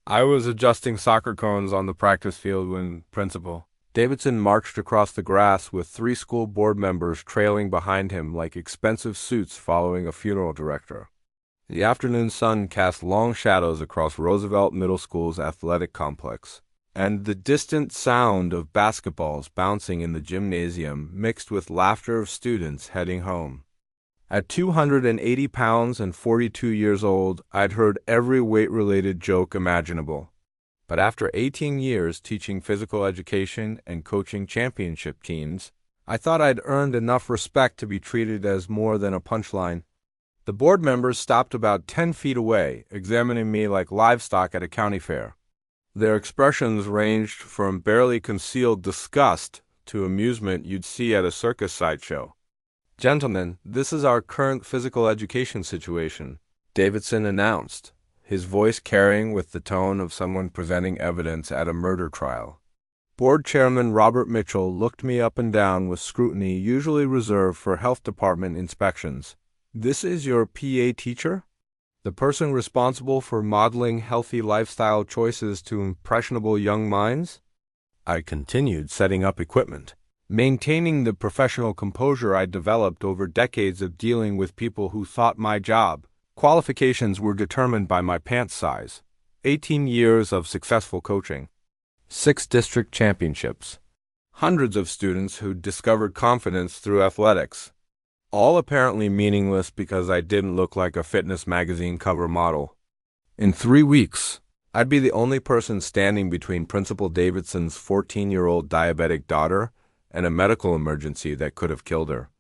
I was adjusting soccer cones on the practice field when Principal Davidson marched across the grass with three school board members trailing behind him like expensive suits following a funeral director. The afternoon sun cast long shadows across Roosevelt Middle School's athletic complex, and the distant sound of basketballs bouncing in the gymnasium mixed with laughter of students heading home. At 280 pounds and 42 years old, I'd heard every weight-related joke imaginable. But after 18 years teaching physical education and coaching championship teams, I thought I'd earned enough respect to be treated as more than a punchline. The board members stopped about 10 feet away, examining me like livestock at a county fair. Their expressions ranged from barely concealed disgust to amusement you'd see at a circus sideshow. "Gentlemen, this is our current physical education situation," Davidson announced, his voice carrying with the tone of someone presenting evidence at a murder trial. Board Chairman Robert Mitchell looked me up and down with scrutiny usually reserved for health department inspections. "This is your PA teacher? The person responsible for modeling healthy lifestyle choices to impressionable young minds?" I continued setting up equipment, maintaining the professional composure I'd developed over decades of dealing with people who thought my job qualifications were determined by my pants size. 18 years of successful coaching, 6 district championships, hundreds of students who discovered confidence through athletics, all apparently meaningless because I didn't look like a fitness magazine cover model. In 3 weeks, I'd be the only person standing between Principal Davidson's 14-year-old diabetic daughter and a medical emergency that could have killed her.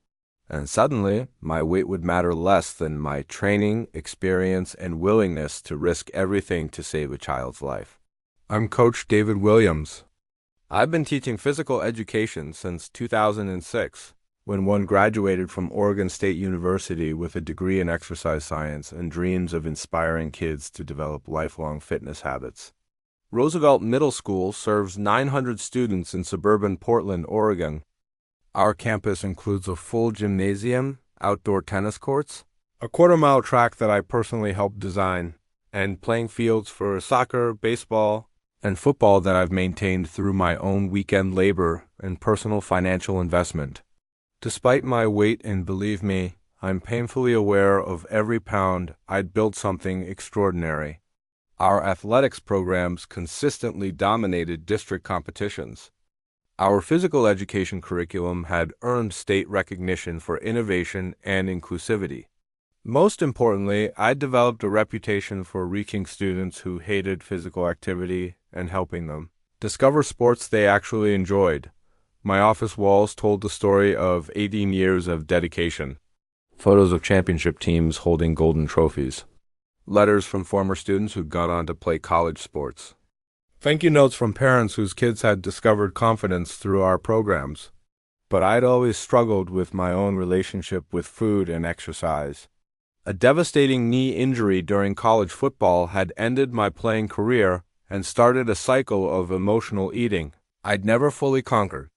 And suddenly, my weight would matter less than my training, experience, and willingness to risk everything to save a child's life. I'm Coach David Williams. I've been teaching physical education since 2006, when one graduated from Oregon State University with a degree in exercise science and dreams of inspiring kids to develop lifelong fitness habits. Roosevelt Middle School serves 900 students in suburban Portland, Oregon. Our campus includes a full gymnasium, outdoor tennis courts, a quarter-mile track that I personally helped design, and playing fields for soccer, baseball, and football that I've maintained through my own weekend labor and personal financial investment. Despite my weight, and believe me, I'm painfully aware of every pound, I'd built something extraordinary. Our athletics programs consistently dominated district competitions. Our physical education curriculum had earned state recognition for innovation and inclusivity. Most importantly, I developed a reputation for reaching students who hated physical activity and helping them discover sports they actually enjoyed. My office walls told the story of 18 years of dedication. Photos of championship teams holding golden trophies. Letters from former students who'd gone on to play college sports. Thank you notes from parents whose kids had discovered confidence through our programs. But I'd always struggled with my own relationship with food and exercise. A devastating knee injury during college football had ended my playing career and started a cycle of emotional eating I'd never fully conquered.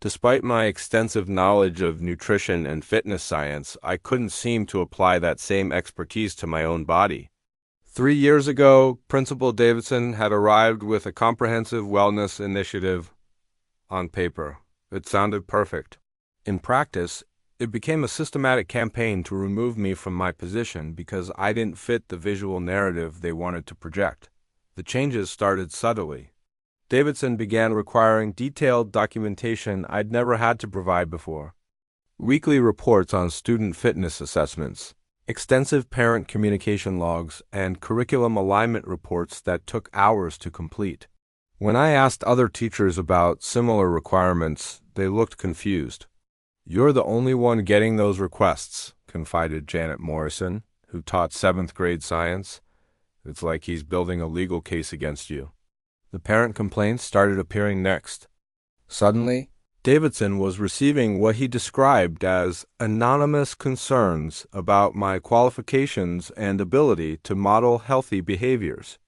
Despite my extensive knowledge of nutrition and fitness science, I couldn't seem to apply that same expertise to my own body. 3 years ago, Principal Davidson had arrived with a comprehensive wellness initiative. On paper, it sounded perfect. In practice, it became a systematic campaign to remove me from my position because I didn't fit the visual narrative they wanted to project. The changes started subtly. Davidson began requiring detailed documentation I'd never had to provide before. Weekly reports on student fitness assessments, extensive parent communication logs, and curriculum alignment reports that took hours to complete. When I asked other teachers about similar requirements, they looked confused. "You're the only one getting those requests," confided Janet Morrison, who taught 7th grade science. "It's like he's building a legal case against you." The parent complaints started appearing next. Suddenly, Davidson was receiving what he described as anonymous concerns about my qualifications and ability to model healthy behaviors.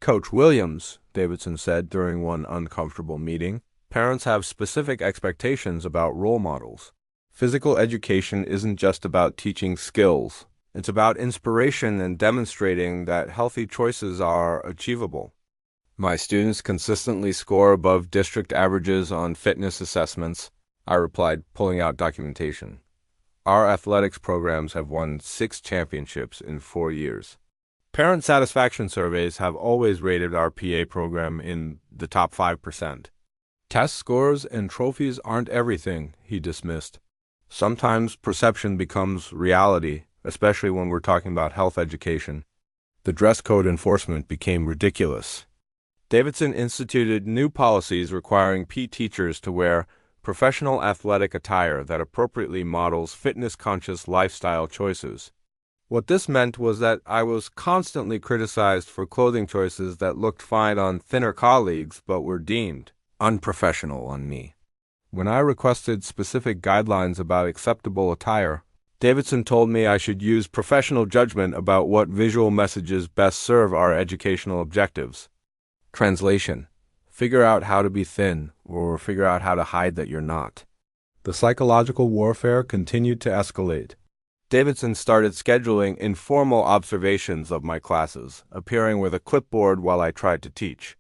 "Coach Williams," Davidson said during one uncomfortable meeting, "parents have specific expectations about role models. Physical education isn't just about teaching skills. It's about inspiration and demonstrating that healthy choices are achievable. My students consistently score above district averages on fitness assessments, I replied, pulling out documentation. Our athletics programs have won 6 championships in 4 years. Parent satisfaction surveys have always rated our PA program in the top 5%. Test scores and trophies aren't everything, he dismissed. Sometimes perception becomes reality, especially when we're talking about health education. The dress code enforcement became ridiculous. Davidson instituted new policies requiring PE teachers to wear professional athletic attire that appropriately models fitness-conscious lifestyle choices. What this meant was that I was constantly criticized for clothing choices that looked fine on thinner colleagues but were deemed unprofessional on me. When I requested specific guidelines about acceptable attire, Davidson told me I should use professional judgment about what visual messages best serve our educational objectives. Translation: figure out how to be thin, or figure out how to hide that you're not. The psychological warfare continued to escalate. Davidson started scheduling informal observations of my classes, appearing with a clipboard while I tried to teach.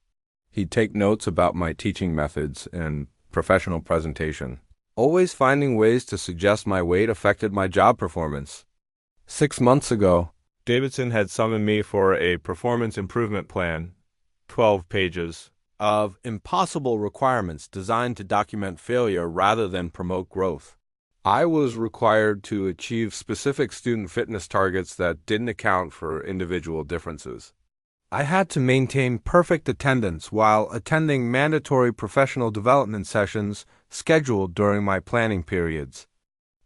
He'd take notes about my teaching methods and professional presentation, always finding ways to suggest my weight affected my job performance. 6 months ago, Davidson had summoned me for a performance improvement plan, 12 pages, of impossible requirements designed to document failure rather than promote growth. I was required to achieve specific student fitness targets that didn't account for individual differences. I had to maintain perfect attendance while attending mandatory professional development sessions scheduled during my planning periods.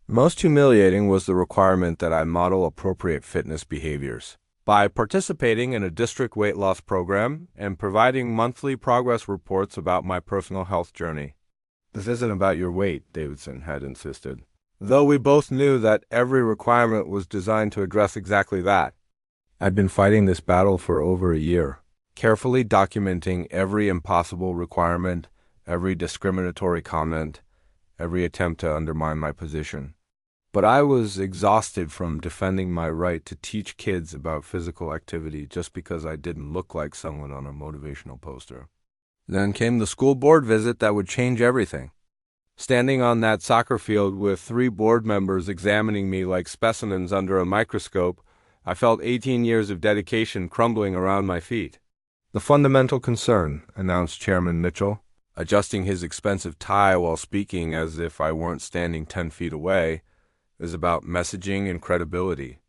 Most humiliating was the requirement that I model appropriate fitness behaviors. By participating in a district weight loss program and providing monthly progress reports about my personal health journey. This isn't about your weight, Davidson had insisted, though we both knew that every requirement was designed to address exactly that. I'd been fighting this battle for over a year, carefully documenting every impossible requirement, every discriminatory comment, every attempt to undermine my position. But I was exhausted from defending my right to teach kids about physical activity just because I didn't look like someone on a motivational poster. Then came the school board visit that would change everything. Standing on that soccer field with 3 board members examining me like specimens under a microscope, I felt 18 years of dedication crumbling around my feet. The fundamental concern, announced Chairman Mitchell, adjusting his expensive tie while speaking as if I weren't standing 10 feet away, is about messaging and credibility.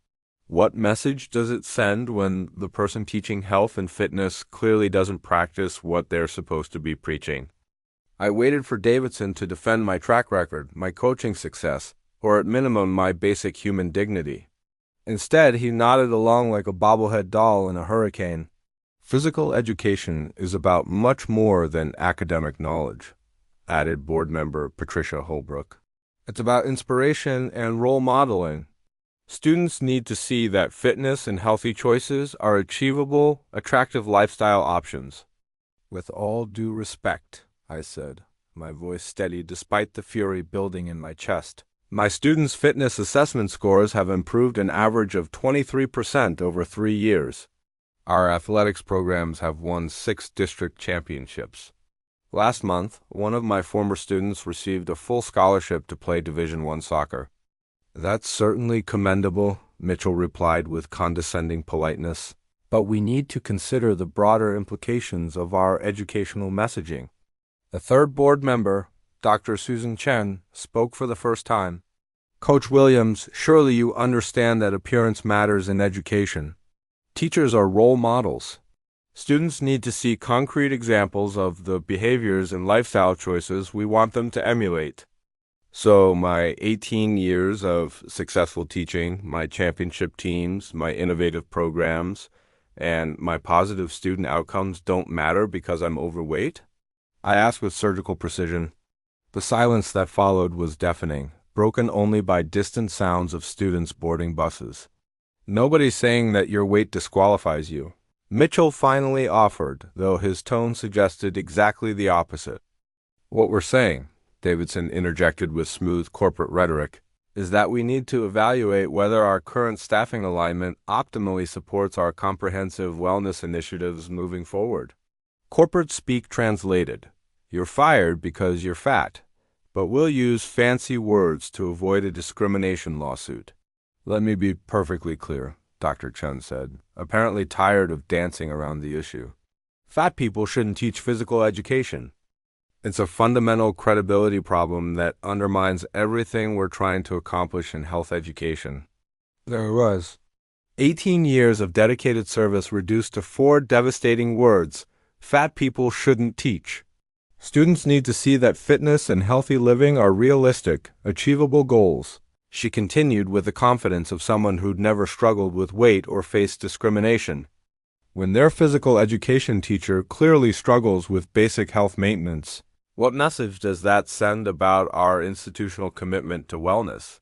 What message does it send when the person teaching health and fitness clearly doesn't practice what they're supposed to be preaching? I waited for Davidson to defend my track record, my coaching success, or at minimum my basic human dignity. Instead, he nodded along like a bobblehead doll in a hurricane. Physical education is about much more than academic knowledge, added board member Patricia Holbrook. It's about inspiration and role modeling. Students need to see that fitness and healthy choices are achievable, attractive lifestyle options. With all due respect, I said, my voice steady despite the fury building in my chest. My students' fitness assessment scores have improved an average of 23% over 3 years. Our athletics programs have won 6 district championships. Last month, one of my former students received a full scholarship to play Division I soccer. That's certainly commendable, Mitchell replied with condescending politeness. But we need to consider the broader implications of our educational messaging. The third board member, Dr. Susan Chen, spoke for the first time. Coach Williams, surely you understand that appearance matters in education. Teachers are role models. Students need to see concrete examples of the behaviors and lifestyle choices we want them to emulate. So my 18 years of successful teaching, my championship teams, my innovative programs, and my positive student outcomes don't matter because I'm overweight? I asked with surgical precision. The silence that followed was deafening, broken only by distant sounds of students boarding buses. Nobody's saying that your weight disqualifies you. Mitchell finally offered, though his tone suggested exactly the opposite. What we're saying, Davidson interjected with smooth corporate rhetoric, is that we need to evaluate whether our current staffing alignment optimally supports our comprehensive wellness initiatives moving forward. Corporate speak translated. You're fired because you're fat, but we'll use fancy words to avoid a discrimination lawsuit. Let me be perfectly clear, Dr. Chen said, apparently tired of dancing around the issue. Fat people shouldn't teach physical education. It's a fundamental credibility problem that undermines everything we're trying to accomplish in health education. There it was. 18 years of dedicated service reduced to 4 devastating words: fat people shouldn't teach. Students need to see that fitness and healthy living are realistic, achievable goals. She continued with the confidence of someone who'd never struggled with weight or faced discrimination. When their physical education teacher clearly struggles with basic health maintenance, what message does that send about our institutional commitment to wellness?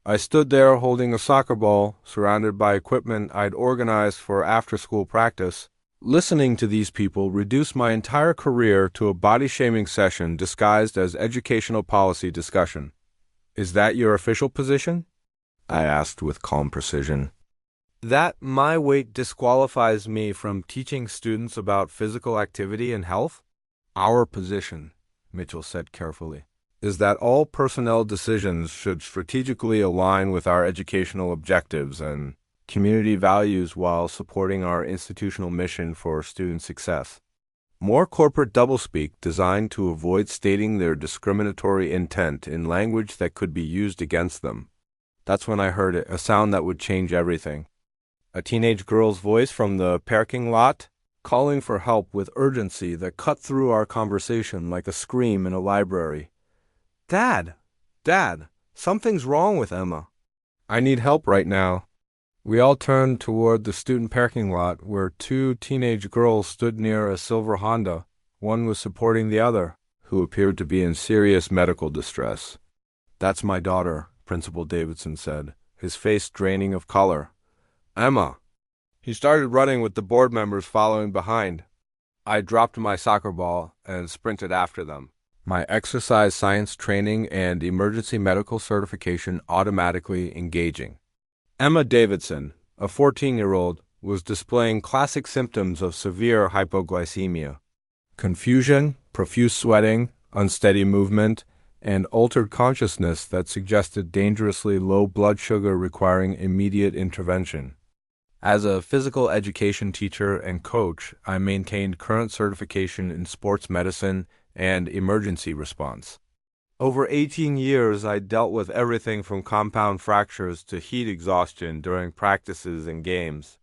I stood there holding a soccer ball, surrounded by equipment I'd organized for after-school practice. Listening to these people reduced my entire career to a body-shaming session disguised as educational policy discussion. Is that your official position? I asked with calm precision. That my weight disqualifies me from teaching students about physical activity and health? Our position, Mitchell said carefully, is that all personnel decisions should strategically align with our educational objectives and community values while supporting our institutional mission for student success. More corporate doublespeak designed to avoid stating their discriminatory intent in language that could be used against them. That's when I heard it, a sound that would change everything. A teenage girl's voice from the parking lot, calling for help with urgency that cut through our conversation like a scream in a library. Dad! Dad! Something's wrong with Emma. I need help right now. We all turned toward the student parking lot where 2 teenage girls stood near a silver Honda. One was supporting the other, who appeared to be in serious medical distress. That's my daughter, Principal Davidson said, his face draining of color. Emma. He started running with the board members following behind. I dropped my soccer ball and sprinted after them, my exercise science training and emergency medical certification automatically engaging. Emma Davidson, a 14-year-old, was displaying classic symptoms of severe hypoglycemia: confusion, profuse sweating, unsteady movement, and altered consciousness that suggested dangerously low blood sugar requiring immediate intervention. As a physical education teacher and coach, I maintained current certification in sports medicine and emergency response. Over 18 years, I dealt with everything from compound fractures to heat exhaustion during practices and games.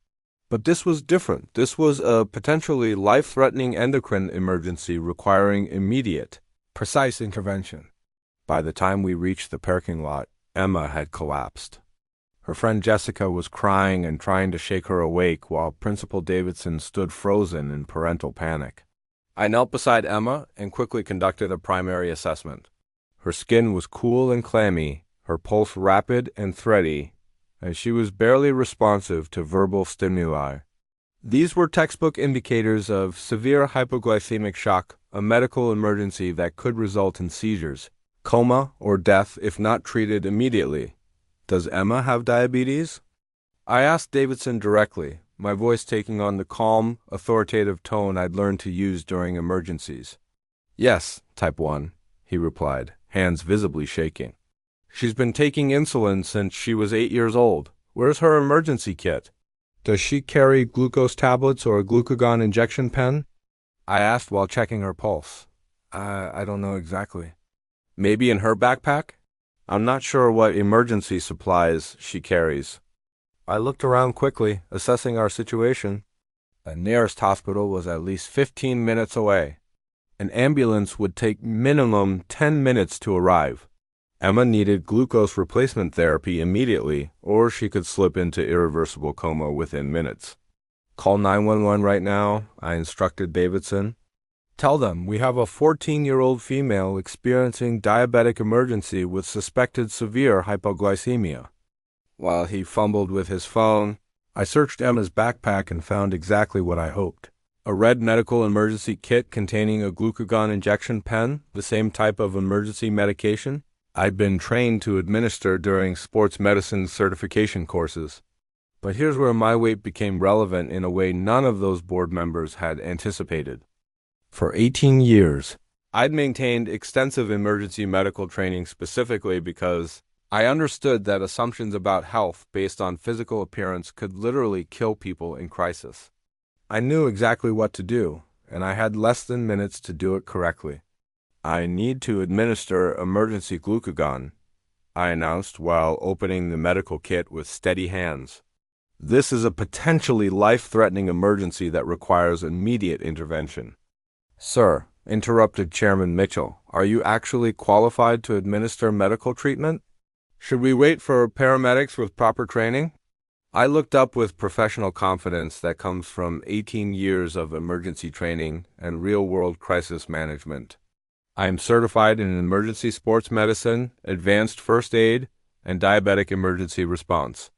But this was different. This was a potentially life-threatening endocrine emergency requiring immediate, precise intervention. By the time we reached the parking lot, Emma had collapsed. Her friend Jessica was crying and trying to shake her awake while Principal Davidson stood frozen in parental panic. I knelt beside Emma and quickly conducted a primary assessment. Her skin was cool and clammy, her pulse rapid and thready, and she was barely responsive to verbal stimuli. These were textbook indicators of severe hypoglycemic shock, a medical emergency that could result in seizures, coma, or death if not treated immediately. Does Emma have diabetes? I asked Davidson directly, my voice taking on the calm, authoritative tone I'd learned to use during emergencies. Yes, type 1, he replied, hands visibly shaking. She's been taking insulin since she was 8 years old. Where's her emergency kit? Does she carry glucose tablets or a glucagon injection pen? I asked while checking her pulse. I don't know exactly. Maybe in her backpack? I'm not sure what emergency supplies she carries. I looked around quickly, assessing our situation. The nearest hospital was at least 15 minutes away. An ambulance would take minimum 10 minutes to arrive. Emma needed glucose replacement therapy immediately, or she could slip into irreversible coma within minutes. Call 911 right now, I instructed Davidson. Tell them we have a 14-year-old female experiencing diabetic emergency with suspected severe hypoglycemia. While he fumbled with his phone, I searched Emma's backpack and found exactly what I hoped. A red medical emergency kit containing a glucagon injection pen, the same type of emergency medication I'd been trained to administer during sports medicine certification courses. But here's where my weight became relevant in a way none of those board members had anticipated. For 18 years, I'd maintained extensive emergency medical training specifically because I understood that assumptions about health based on physical appearance could literally kill people in crisis. I knew exactly what to do, and I had less than minutes to do it correctly. I need to administer emergency glucagon, I announced while opening the medical kit with steady hands. This is a potentially life-threatening emergency that requires immediate intervention. Sir, interrupted Chairman Mitchell, are you actually qualified to administer medical treatment? Should we wait for paramedics with proper training? I looked up with professional confidence that comes from 18 years of emergency training and real-world crisis management. I am certified in emergency sports medicine, advanced first aid, and diabetic emergency response.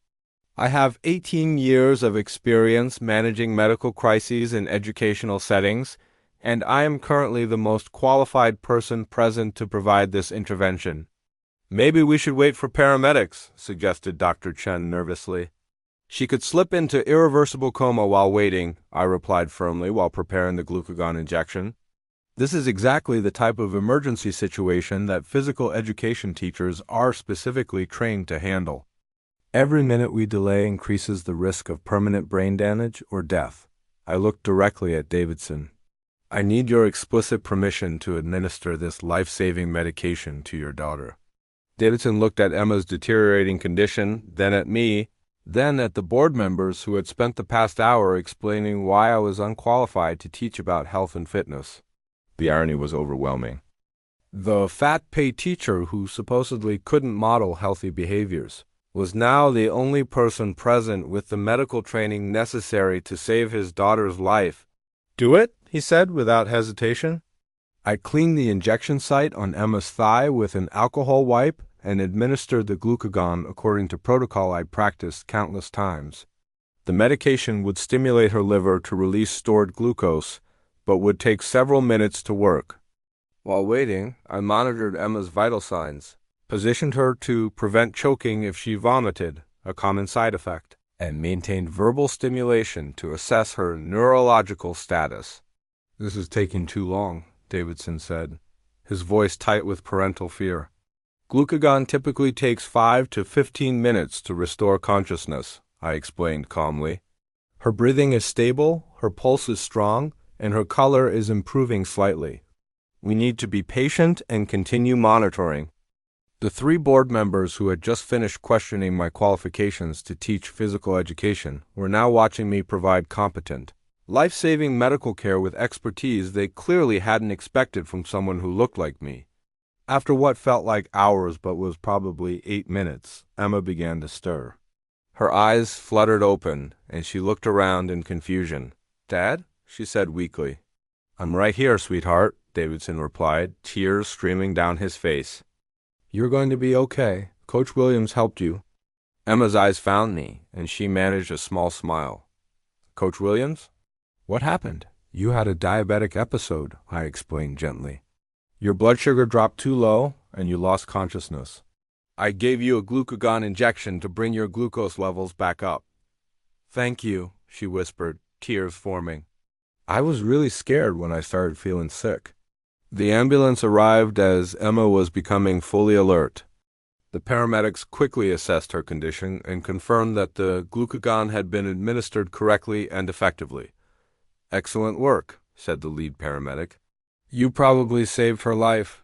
I have 18 years of experience managing medical crises in educational settings, and I am currently the most qualified person present to provide this intervention. Maybe we should wait for paramedics, suggested Dr. Chen nervously. She could slip into irreversible coma while waiting, I replied firmly while preparing the glucagon injection. This is exactly the type of emergency situation that physical education teachers are specifically trained to handle. Every minute we delay increases the risk of permanent brain damage or death. I looked directly at Davidson. I need your explicit permission to administer this life-saving medication to your daughter. Davidson looked at Emma's deteriorating condition, then at me, then at the board members who had spent the past hour explaining why I was unqualified to teach about health and fitness. The irony was overwhelming. The fat-pay teacher who supposedly couldn't model healthy behaviors was now the only person present with the medical training necessary to save his daughter's life. Do it, he said without hesitation. I cleaned the injection site on Emma's thigh with an alcohol wipe and administered the glucagon according to protocol I'd practiced countless times. The medication would stimulate her liver to release stored glucose, but would take several minutes to work. While waiting, I monitored Emma's vital signs, positioned her to prevent choking if she vomited, a common side effect, and maintained verbal stimulation to assess her neurological status. This is taking too long, Davidson said, his voice tight with parental fear. Glucagon typically takes 5 to 15 minutes to restore consciousness, I explained calmly. Her breathing is stable, her pulse is strong, and her color is improving slightly. We need to be patient and continue monitoring. The 3 board members who had just finished questioning my qualifications to teach physical education were now watching me provide competent, life-saving medical care with expertise they clearly hadn't expected from someone who looked like me. After what felt like hours but was probably 8 minutes, Emma began to stir. Her eyes fluttered open, and she looked around in confusion. "Dad?" she said weakly. "I'm right here, sweetheart," Davidson replied, tears streaming down his face. "You're going to be okay. Coach Williams helped you." Emma's eyes found me, and she managed a small smile. "Coach Williams? What happened?" "You had a diabetic episode," I explained gently. "Your blood sugar dropped too low, and you lost consciousness. I gave you a glucagon injection to bring your glucose levels back up." "Thank you," she whispered, tears forming. I was really scared when I started feeling sick. The ambulance arrived as Emma was becoming fully alert. The paramedics quickly assessed her condition and confirmed that the glucagon had been administered correctly and effectively. "Excellent work," said the lead paramedic. "You probably saved her life.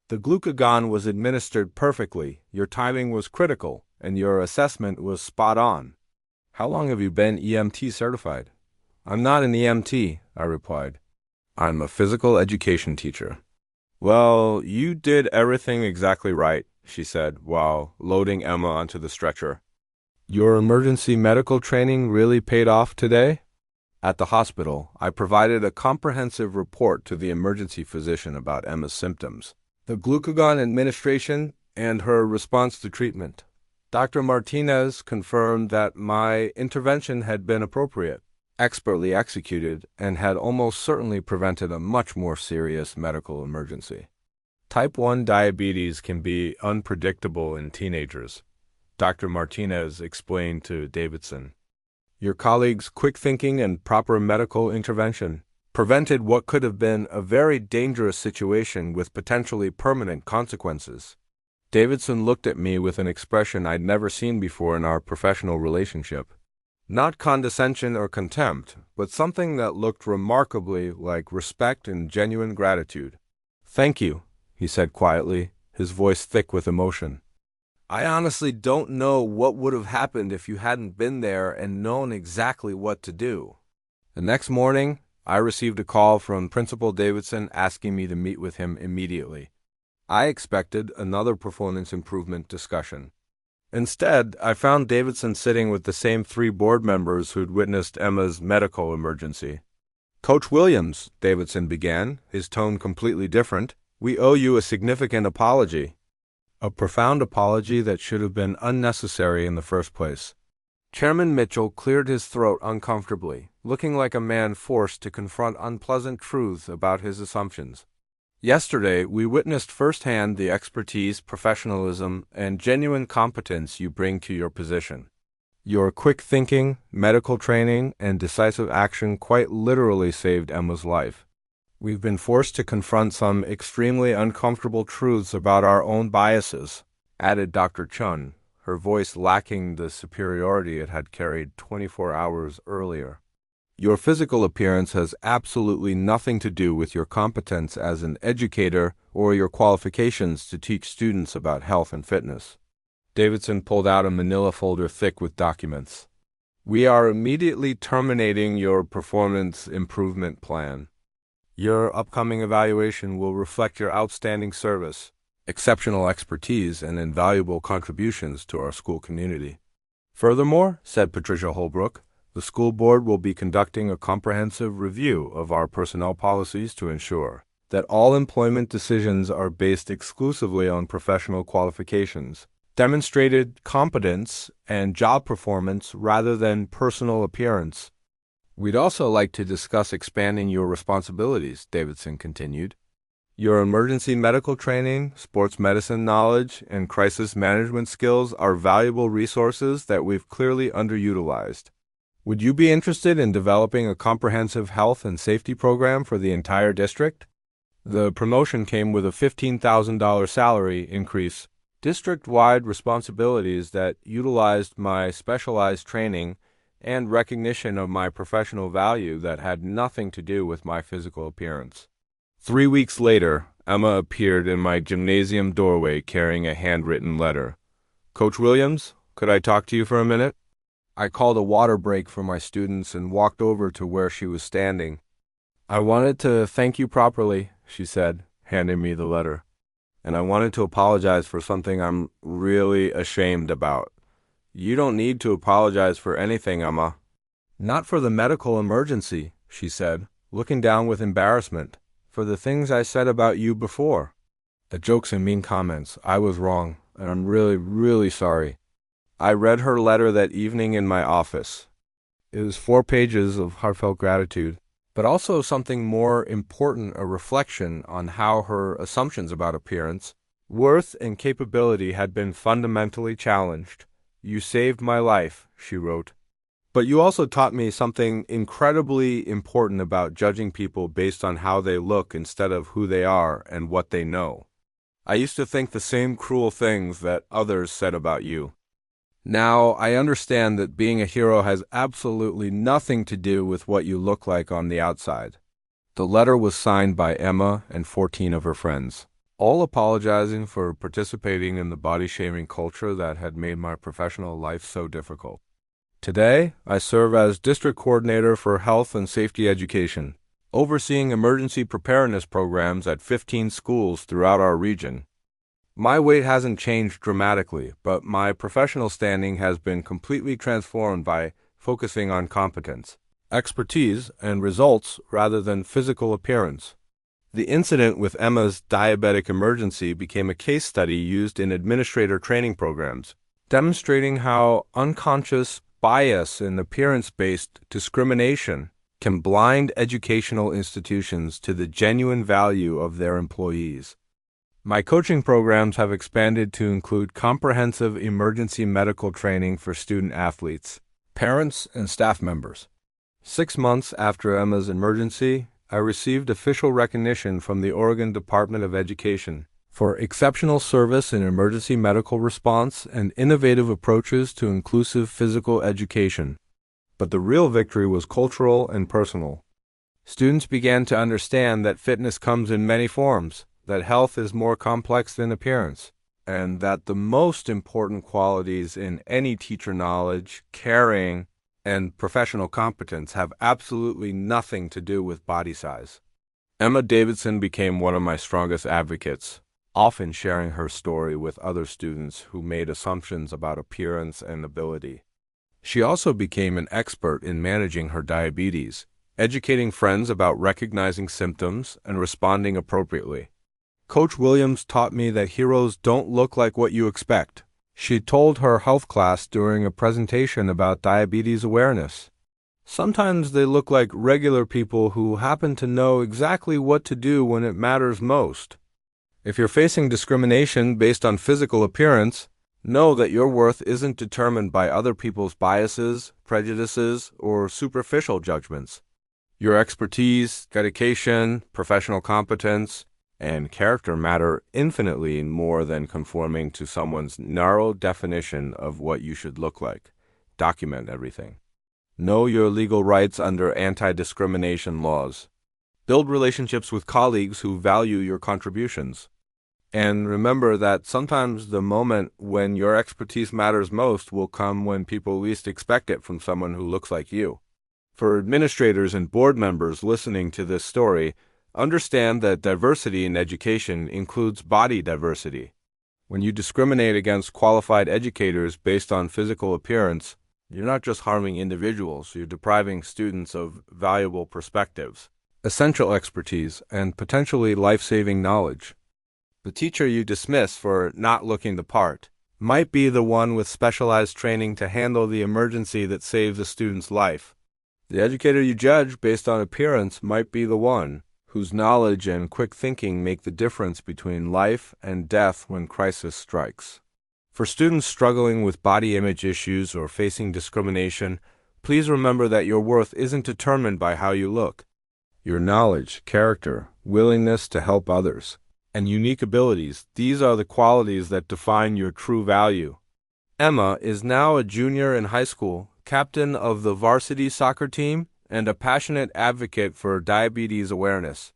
The glucagon was administered perfectly, your timing was critical, and your assessment was spot on. How long have you been EMT certified?" "I'm not an EMT," I replied. "I'm a physical education teacher." "Well, you did everything exactly right," she said, while loading Emma onto the stretcher. "Your emergency medical training really paid off today?" At the hospital, I provided a comprehensive report to the emergency physician about Emma's symptoms, the glucagon administration, and her response to treatment. Dr. Martinez confirmed that my intervention had been appropriate, expertly executed, and had almost certainly prevented a much more serious medical emergency. Type 1 diabetes can be unpredictable in teenagers, Dr. Martinez explained to Davidson. Your colleague's quick thinking and proper medical intervention prevented what could have been a very dangerous situation with potentially permanent consequences. Davidson looked at me with an expression I'd never seen before in our professional relationship. Not condescension or contempt, but something that looked remarkably like respect and genuine gratitude. "Thank you," he said quietly, his voice thick with emotion. "I honestly don't know what would have happened if you hadn't been there and known exactly what to do." The next morning, I received a call from Principal Davidson asking me to meet with him immediately. I expected another performance improvement discussion. Instead, I found Davidson sitting with the same 3 board members who'd witnessed Emma's medical emergency. "Coach Williams," Davidson began, his tone completely different, "we owe you a significant apology." A profound apology that should have been unnecessary in the first place. Chairman Mitchell cleared his throat uncomfortably, looking like a man forced to confront unpleasant truths about his assumptions. "Yesterday, we witnessed firsthand the expertise, professionalism, and genuine competence you bring to your position. Your quick thinking, medical training, and decisive action quite literally saved Emma's life. We've been forced to confront some extremely uncomfortable truths about our own biases," added Dr. Chun, her voice lacking the superiority it had carried 24 hours earlier. "Your physical appearance has absolutely nothing to do with your competence as an educator or your qualifications to teach students about health and fitness." Davidson pulled out a manila folder thick with documents. "We are immediately terminating your performance improvement plan. Your upcoming evaluation will reflect your outstanding service, exceptional expertise, and invaluable contributions to our school community. Furthermore," said Patricia Holbrook, "the school board will be conducting a comprehensive review of our personnel policies to ensure that all employment decisions are based exclusively on professional qualifications, demonstrated competence, and job performance rather than personal appearance. We'd also like to discuss expanding your responsibilities," Davidson continued. "Your emergency medical training, sports medicine knowledge, and crisis management skills are valuable resources that we've clearly underutilized. Would you be interested in developing a comprehensive health and safety program for the entire district?" The promotion came with a $15,000 salary increase, district-wide responsibilities that utilized my specialized training, and recognition of my professional value that had nothing to do with my physical appearance. 3 weeks later, Emma appeared in my gymnasium doorway carrying a handwritten letter. "Coach Williams, could I talk to you for a minute?" I called a water break for my students and walked over to where she was standing. "I wanted to thank you properly," she said, handing me the letter. "And I wanted to apologize for something I'm really ashamed about." "You don't need to apologize for anything, Emma." "Not for the medical emergency," she said, looking down with embarrassment. "For the things I said about you before. The jokes and mean comments. I was wrong, and I'm really, really sorry." I read her letter that evening in my office. It was 4 pages of heartfelt gratitude, but also something more important, a reflection on how her assumptions about appearance, worth, and capability had been fundamentally challenged. "You saved my life," she wrote. "But you also taught me something incredibly important about judging people based on how they look instead of who they are and what they know. I used to think the same cruel things that others said about you. Now I understand that being a hero has absolutely nothing to do with what you look like on the outside." The letter was signed by Emma and 14 of her friends, all apologizing for participating in the body-shaming culture that had made my professional life so difficult. Today, I serve as District Coordinator for Health and Safety Education, overseeing emergency preparedness programs at 15 schools throughout our region. My weight hasn't changed dramatically, but my professional standing has been completely transformed by focusing on competence, expertise, and results rather than physical appearance. The incident with Emma's diabetic emergency became a case study used in administrator training programs, demonstrating how unconscious bias and appearance-based discrimination can blind educational institutions to the genuine value of their employees. My coaching programs have expanded to include comprehensive emergency medical training for student athletes, parents, and staff members. 6 months after Emma's emergency, I received official recognition from the Oregon Department of Education for exceptional service in emergency medical response and innovative approaches to inclusive physical education. But the real victory was cultural and personal. Students began to understand that fitness comes in many forms, that health is more complex than appearance, and that the most important qualities in any teacher knowledge, caring, and professional competence have absolutely nothing to do with body size. Emma Davidson became one of my strongest advocates, often sharing her story with other students who made assumptions about appearance and ability. She also became an expert in managing her diabetes, educating friends about recognizing symptoms and responding appropriately. Coach Williams taught me that heroes don't look like what you expect. She told her health class during a presentation about diabetes awareness. Sometimes they look like regular people who happen to know exactly what to do when it matters most. If you're facing discrimination based on physical appearance, know that your worth isn't determined by other people's biases, prejudices, or superficial judgments. Your expertise, dedication, professional competence, and character matter infinitely more than conforming to someone's narrow definition of what you should look like. Document everything. Know your legal rights under anti-discrimination laws. Build relationships with colleagues who value your contributions. And remember that sometimes the moment when your expertise matters most will come when people least expect it from someone who looks like you. For administrators and board members listening to this story, understand that diversity in education includes body diversity. When you discriminate against qualified educators based on physical appearance, you're not just harming individuals, you're depriving students of valuable perspectives, essential expertise, and potentially life-saving knowledge. The teacher you dismiss for not looking the part might be the one with specialized training to handle the emergency that saves a student's life. The educator you judge based on appearance might be the one whose knowledge and quick thinking make the difference between life and death when crisis strikes. For students struggling with body image issues or facing discrimination, please remember that your worth isn't determined by how you look. Your knowledge, character, willingness to help others, and unique abilities, these are the qualities that define your true value. Emma is now a junior in high school, captain of the varsity soccer team, and a passionate advocate for diabetes awareness.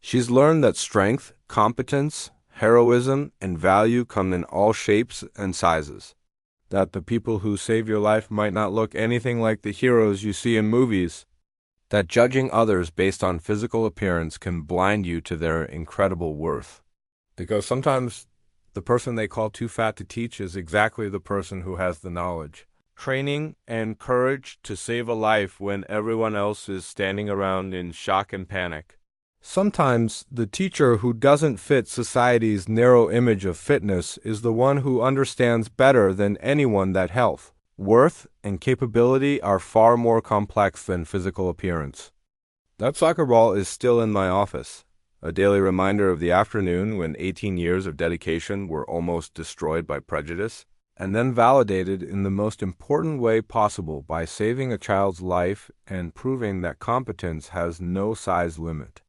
She's learned that strength, competence, heroism, and value come in all shapes and sizes. That the people who save your life might not look anything like the heroes you see in movies. That judging others based on physical appearance can blind you to their incredible worth. Because sometimes the person they call too fat to teach is exactly the person who has the knowledge, training, and courage to save a life when everyone else is standing around in shock and panic. Sometimes the teacher who doesn't fit society's narrow image of fitness is the one who understands better than anyone that health, worth, and capability are far more complex than physical appearance. That soccer ball is still in my office, a daily reminder of the afternoon when 18 years of dedication were almost destroyed by prejudice, and then validated in the most important way possible by saving a child's life and proving that competence has no size limit.